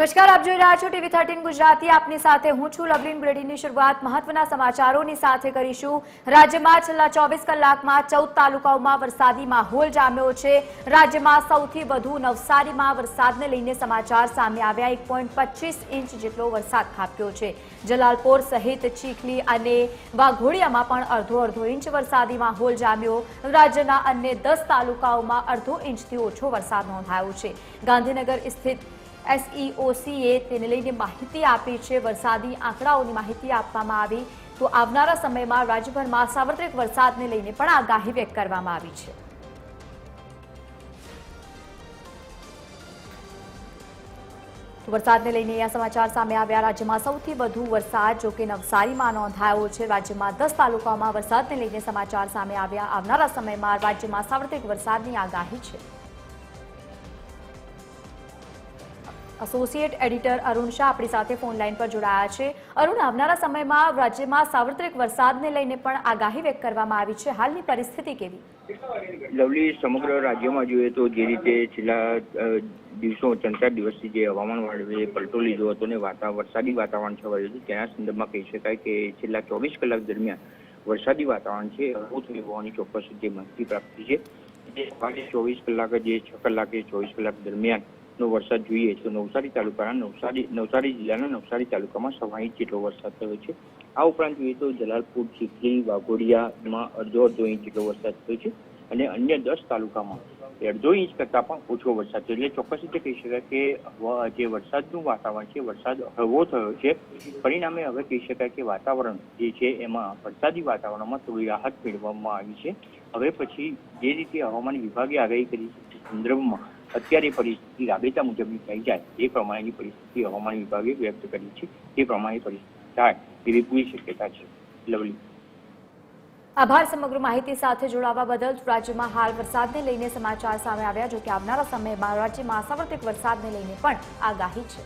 નમસ્કાર, આપ જોઈ રહ્યા છો ટીવી 13 ગુજરાતી। આપની સાથે હું છું લવલીન। બ્રેડીની શરૂઆત મહત્વના સમાચારોની સાથે કરીશું। રાજ્યમાં છેલ્લા 24 કલાકમાં 14 તાલુકાઓમાં વરસાદી માહોલ જામ્યો છે। રાજ્યમાં સૌથી વધુ નવસારીમાં વરસાદને લઈને સમાચાર સામે આવ્યા। 1.25 ઇંચ જેટલો વરસાદ ખાબક્યો છે। જલાલપોર સહિત ચીખલી અને વાઘોડિયામાં પણ અડધો ઇંચ વરસાદી માહોલ જામ્યો। રાજ્યના અન્ય 10 તાલુકાઓમાં અડધો ઇંચથી ઓછો વરસાદ નોંધાયો છે। ગાંધીનગર સ્થિત SEOCએ તેને લઈને માહિતી આપી છે। વરસાદી આંકડાઓની માહિતી આપવામાં આવી તો આવનારા સમયમાં રાજ્યભરમાં સાર્વત્રિક વરસાદને લઈને પણ આગાહી વ્યક્ત કરવામાં આવી છે। વરસાદને લઈને આ સમાચાર સામે આવ્યા। રાજ્યમાં સૌથી વધુ વરસાદ જો કે નવસારીમાં નોંધાયો છે। રાજ્યમાં 10 તાલુકાઓમાં વરસાદને લઈને સમાચાર સામે આવ્યા। આવનારા સમયમાં રાજ્યમાં સાર્વત્રિક વરસાદની આગાહી છે। એસોસિએટ એડિટર અરુણ શાહ આપણી સાથે ફોન લાઈન પર જોડાયા છે। અરુણ, આવનારા સમયમાં રાજ્યમાં સાર્વત્રિક વરસાદને લઈને પણ આગાહી વ્યક્ત કરવામાં આવી છે। હાલની પરિસ્થિતિ કેવી? લવલી, સમગ્ર રાજ્યમાં જોઈએ તો જે રીતે છેલ્લા દિવસો 3-4 દિવસથી જે હવામાન વિભાગે પલટો લીધો હતો ને વરસાદી વાતાવરણ છવાયું હતું, તેના સંદર્ભમાં કહી શકાય કે છેલ્લા 24 કલાક દરમિયાન વરસાદી વાતાવરણ છે હળવું થયું હોવાની ચોક્કસ જે માહિતી પ્રાપ્ત થઈ છે। જે 24 કલાક જે 6 કલાકે 24 કલાક દરમિયાન નો વરસાદ જોઈએ તો નવસારી તાલુકાના નવસારી જિલ્લાના નવસારી તાલુકામાં 6 ઇંચ જેટલો વરસાદ થયો છે। આ ઉપરાંત જોઈએ તો જલાલપુર, ચીખલી, વાઘોડિયામાં અડધો ઇંચ જેટલો વરસાદ થયો છે અને અન્ય 10 તાલુકામાં 1.5 ઇંચ કરતાં પણ ઓછો વરસાદ થયો। એટલે ચોક્કસ રીતે કહી શકાય કે જે વરસાદનું વાતાવરણ છે વરસાદ હળવો થયો છે। પરિણામે હવે કહી શકાય કે વાતાવરણ જે છે એમાં વરસાદી વાતાવરણમાં થોડી રાહત મેળવવામાં આવી છે। હવે પછી જે રીતે હવામાન વિભાગે આગાહી કરી સંદર્ભમાં અત્યારે પરિસ્થિતિ રાબેતા મુજબની થઈ જાય એ પ્રમાણેની પરિસ્થિતિ હવામાન વિભાગે વ્યક્ત કરી છે। તે પ્રમાણે પરિસ્થિતિ થાય તેવી પૂરી શક્યતા છે। લવલી, આભાર સમગ્ર માહિતી સાથે જોડાવા બદલ। રાજ્યમાં હાલ વરસાદને લઈને સમાચાર સામે આવ્યા, જો કે આવનારા સમયમાં રાજ્યમાં સાર્વત્રિક વરસાદને લઈને પણ આગાહી છે।